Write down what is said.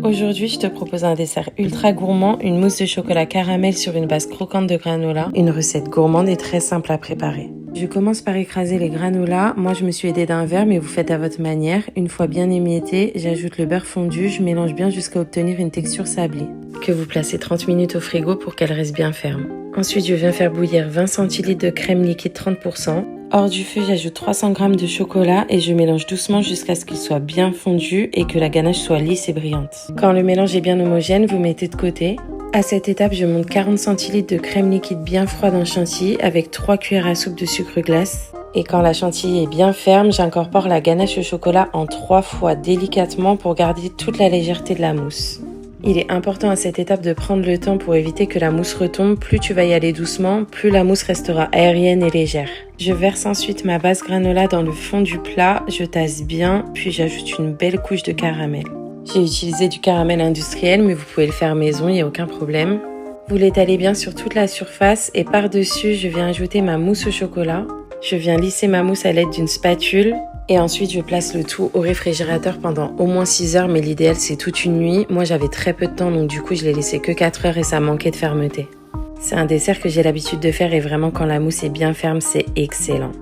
Aujourd'hui, je te propose un dessert ultra gourmand, une mousse de chocolat caramel sur une base croquante de granola, une recette gourmande et très simple à préparer. Je commence par écraser les granolas. Moi, je me suis aidée d'un verre, mais vous faites à votre manière. Une fois bien émietté, j'ajoute le beurre fondu, je mélange bien jusqu'à obtenir une texture sablée, que vous placez 30 minutes au frigo pour qu'elle reste bien ferme. Ensuite, je viens faire bouillir 20 cl de crème liquide 30%. Hors du feu, j'ajoute 300 g de chocolat et je mélange doucement jusqu'à ce qu'il soit bien fondu et que la ganache soit lisse et brillante. Quand le mélange est bien homogène, vous mettez de côté. À cette étape, je monte 40 cl de crème liquide bien froide en chantilly avec 3 cuillères à soupe de sucre glace. Et quand la chantilly est bien ferme, j'incorpore la ganache au chocolat en 3 fois délicatement pour garder toute la légèreté de la mousse. Il est important à cette étape de prendre le temps pour éviter que la mousse retombe. Plus tu vas y aller doucement, plus la mousse restera aérienne et légère. Je verse ensuite ma base granola dans le fond du plat, je tasse bien, puis j'ajoute une belle couche de caramel. J'ai utilisé du caramel industriel, mais vous pouvez le faire maison, il n'y a aucun problème. Vous l'étalez bien sur toute la surface et par-dessus, je viens ajouter ma mousse au chocolat. Je viens lisser ma mousse à l'aide d'une spatule. Et ensuite, je place le tout au réfrigérateur pendant au moins 6 heures, mais l'idéal, c'est toute une nuit. Moi, j'avais très peu de temps, donc du coup, je l'ai laissé que 4 heures et ça manquait de fermeté. C'est un dessert que j'ai l'habitude de faire et vraiment, quand la mousse est bien ferme, c'est excellent.